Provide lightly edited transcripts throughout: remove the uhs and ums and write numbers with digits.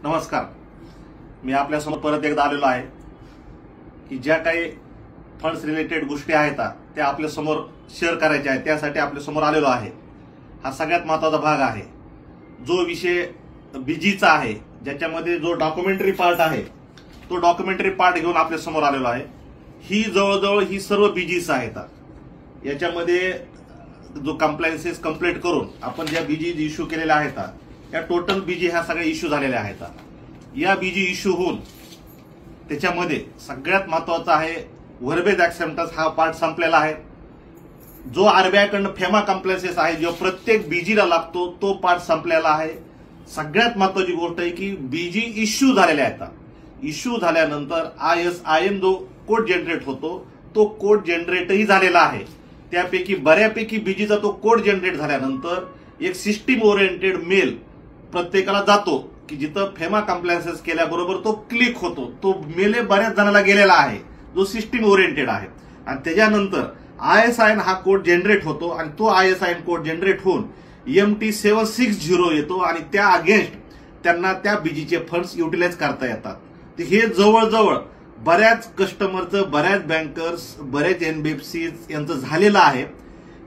नमस्कार. मी आपल्यासमोर परत एकदा आलेलो आहे की ज्या काही फंड्स रिलेटेड गोष्टी आहेत त्या आपल्या समोर शेअर करायच्या आहेत, त्यासाठी आपल्या समोर आलेलो आहे. हा सगळ्यात महत्त्वाचा भाग आहे. जो विषय बीजीचा आहे, ज्याच्यामध्ये जो डॉक्युमेंटरी पार्ट आहे, तो डॉक्युमेंटरी पार्ट घेऊन आपल्या समोर आलेलो आहे. ही जवळजवळ ही सर्व बीजीज आहेत. याच्यामध्ये जो कंप्लायन्सेस कंप्लीट करून आपण ज्या बीजी इश्यू केलेल्या आहेत, या टोटल बीजी ह्या सगळ्या इश्यू झालेल्या आहेत. या बीजी इश्यू होऊन त्याच्यामध्ये सगळ्यात महत्त्वाचा आहे व्हर्बेज ऍक्सेप्टन्स हा पार्ट संपलेला आहे. जो आरबीआय कडून फेमा कंप्लायन्सेस आहे, जो प्रत्येक बीजीला लागतो, तो पार्ट संपलेला आहे. सगळ्यात महत्त्वाची गोष्ट आहे की बीजी इश्यू झालेल्या आहेत. इश्यू झाल्यानंतर ISIN जो कोड जनरेट होतो, तो कोड जनरेटही झालेला आहे. त्यापैकी बऱ्यापैकी बीजीचा तो कोड जनरेट झाल्यानंतर एक सिस्टीम ओरिएंटेड मेल प्रत्येकाला जातो की जिथं फेमा कंप्लायन्सेस केल्याबरोबर तो क्लिक होतो. तो मेल बऱ्याच जणांना गेलेला आहे, जो सिस्टीम ओरिएंटेड आहे. आणि त्याच्यानंतर ISIN हा कोड जनरेट होतो आणि तो ISIN कोड जनरेट होऊन MT760 येतो आणि त्या अगेन्स्ट त्यांना त्या बीजीचे फंड्स युटिलाइज करता येतात. तर हे जवळजवळ बऱ्याच कस्टमरचं, बऱ्याच बँकर्स, बऱ्याच NBFCs यांचं झालेलं आहे.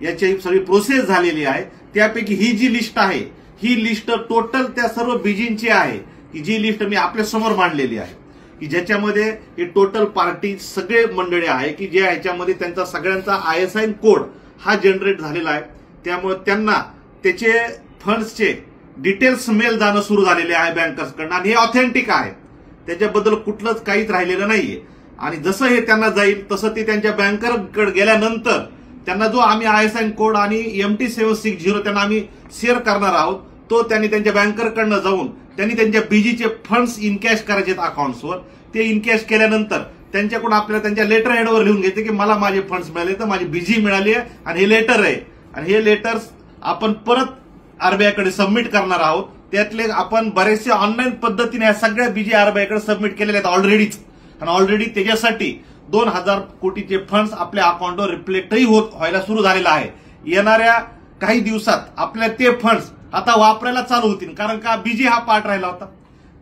याची सगळी प्रोसेस झालेली आहे. त्यापैकी ही जी लिस्ट आहे, ही लिस्ट टोटल त्या सर्व बीजींची आहे, की जी लिस्ट मी आपल्या समोर मांडलेली आहे, की ज्याच्यामध्ये हे टोटल पार्टी सगळे मंडळी आहे की जे ह्याच्यामध्ये त्यांचा सगळ्यांचा ISIN कोड हा जनरेट झालेला आहे. त्यामुळे त्यांना त्याचे फंड्सचे डिटेल्स मेल जाणं सुरू झालेले आहे बँकर्सकडनं, आणि हे ऑथेंटिक आहे. त्याच्याबद्दल कुठलंच काहीच राहिलेलं नाहीये. आणि जसं हे त्यांना जाईल तसं ते त्यांच्या बँकरकडे गेल्यानंतर त्यांना जो आम्ही ISIN कोड आणि MT760 त्यांना आम्ही शेअर करणार आहोत, तो त्यांनी त्यांच्या बँकरकडनं जाऊन त्यांनी त्यांच्या बीजीचे फंड्स इनकॅश करायचे अकाउंट्सवर. ते इनकॅश केल्यानंतर त्यांच्याकडून आपल्याला त्यांच्या लेटर हेडवर लिहून घ्यायचे की मला माझे फंड्स मिळाले, तर माझी बीजी मिळाली आहे आणि हे लेटर आहे. आणि हे लेटर्स आपण परत आरबीआयकडे सबमिट करणार आहोत. त्यातले आपण बरेचसे ऑनलाईन पद्धतीने या सगळ्या बीजी आरबीआयकडे सबमिट केलेले आहेत ऑलरेडीच. आणि ऑलरेडी त्याच्यासाठी 2000 कोटीचे फंड्स आपल्या अकाउंटवर रिफ्लेक्टही व्हायला सुरू झालेला आहे. येणाऱ्या काही दिवसात आपल्या ते फंड्स आता वापरायला चालू होतील. कारण का, बीजी हा पार्ट राहिला होता.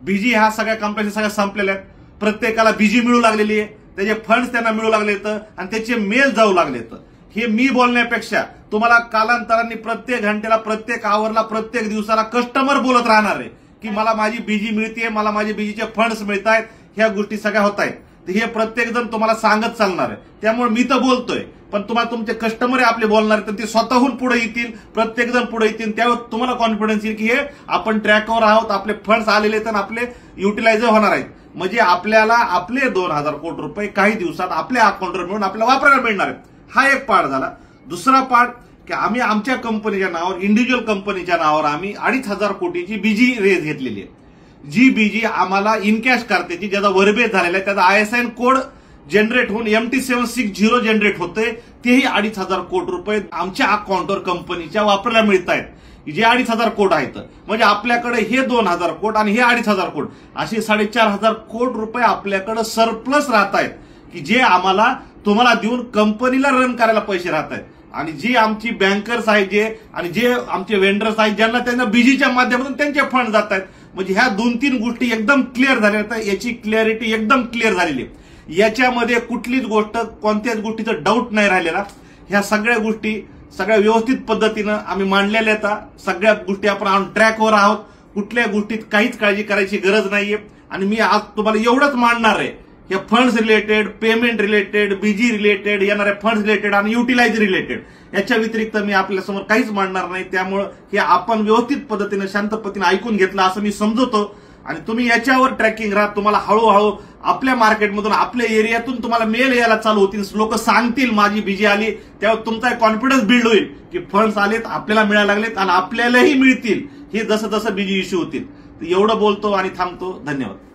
बीजी ह्या सगळ्या कंपन्या सगळ्या संपलेल्या आहेत. प्रत्येकाला बीजी मिळू लागलेली आहे, त्याचे फंड्स त्यांना मिळू लागलेत आणि त्याचे मेल जाऊ लागलेत. हे मी बोलण्यापेक्षा तुम्हाला कालांतराने प्रत्येक घंट्याला, प्रत्येक आवरला, प्रत्येक दिवसाला कस्टमर बोलत राहणार आहे की मला माझी बीजी मिळते, मला माझे बीजीचे फंड्स मिळत आहेत, ह्या गोष्टी सगळ्या होत आहेत. हे प्रत्येक जण तुम्हाला सांगत चालणार आहे. त्यामुळे मी तर बोलतोय, पण तुम्हाला तुमचे कस्टमर आपले बोलणार आहेत, ते स्वतःहून पुढे येतील, प्रत्येक जण पुढे येतील. त्यावेळेस तुम्हाला कॉन्फिडन्स येईल की हे आपण ट्रॅकवर आहोत, आपले फंड्स आलेले आहेत आणि आपले युटिलाइज होणार आहेत. म्हणजे आपल्याला आपले 2000 कोटी रुपये काही दिवसात आपल्या अकाउंटवर मिळून आपल्याला वापरायला मिळणार आहेत. हा एक पार्ट झाला. दुसरा पार्ट की आम्ही आमच्या कंपनीच्या नावावर, इंडिव्हिज्युअल कंपनीच्या नावावर आम्ही 2500 कोटीची बीजी रेज घेतलेली आहे. जी बीजी आम्हाला इनकॅश करते, ज्याचा व्हर्बेज झालेला आहे, त्याचा ISIN कोड जनरेट होऊन MT760 जनरेट होते. तेही 2500 कोटी रुपये आमच्या अकाउंटवर कंपनीच्या वापरायला मिळत आहेत, जे 2500 कोटी आहेत. म्हणजे आपल्याकडे हे 2000 कोटी आणि हे 2500 कोटी, असे 4500 कोटी रुपये आपल्याकडे सरप्लस राहत आहेत, की जे आम्हाला तुम्हाला देऊन कंपनीला रन करायला पैसे राहत आहेत. आणि जी आमची बँकर्स आहेत, जे आमचे वेंडर्स आहेत, ज्यांना त्यांना बीजीच्या माध्यमातून त्यांचे फंड जात आहेत. म्हणजे ह्या 2-3 गोष्टी एकदम क्लिअर झाल्या आहेत. याची क्लॅरिटी एकदम क्लिअर झालेली आहे. याच्यामध्ये कुठलीच गोष्ट, कोणत्याच गोष्टीचं डाऊट नाही राहिलेला. ह्या सगळ्या गोष्टी सगळ्या व्यवस्थित पद्धतीनं आम्ही मांडलेल्या आहेत. सगळ्या गोष्टी आपण ट्रॅकवर आहोत. कुठल्या गोष्टीत काहीच काळजी करायची गरज नाहीये. आणि मी आज तुम्हाला एवढंच मांडणार आहे, या funds related, payment related, BG related, येणाऱ्या फंड्स रिलेटेड आणि युटिलाइज रिलेटेड, याच्या व्यतिरिक्त मी आपल्यासमोर काहीच मांडणार नाही. त्यामुळे हे आपण व्यवस्थित पद्धतीने, शांत पद्धतीने ऐकून घेतलं असं मी समजतो. आणि तुम्ही याच्यावर ट्रॅकिंग राहा. तुम्हाला हळूहळू आपल्या मार्केटमधून, आपल्या एरियातून तुम्हाला मेल यायला चालू होतील. लोक सांगतील माझी बीजी आली, त्यावर तुमचा कॉन्फिडन्स बिल्ड होईल की फंड्स आलेत, आपल्याला मिळायला लागलेत आणि आपल्यालाही मिळतील. हे जसं जसं बीजी इश्यू होतील. एवढं बोलतो आणि थांबतो. धन्यवाद.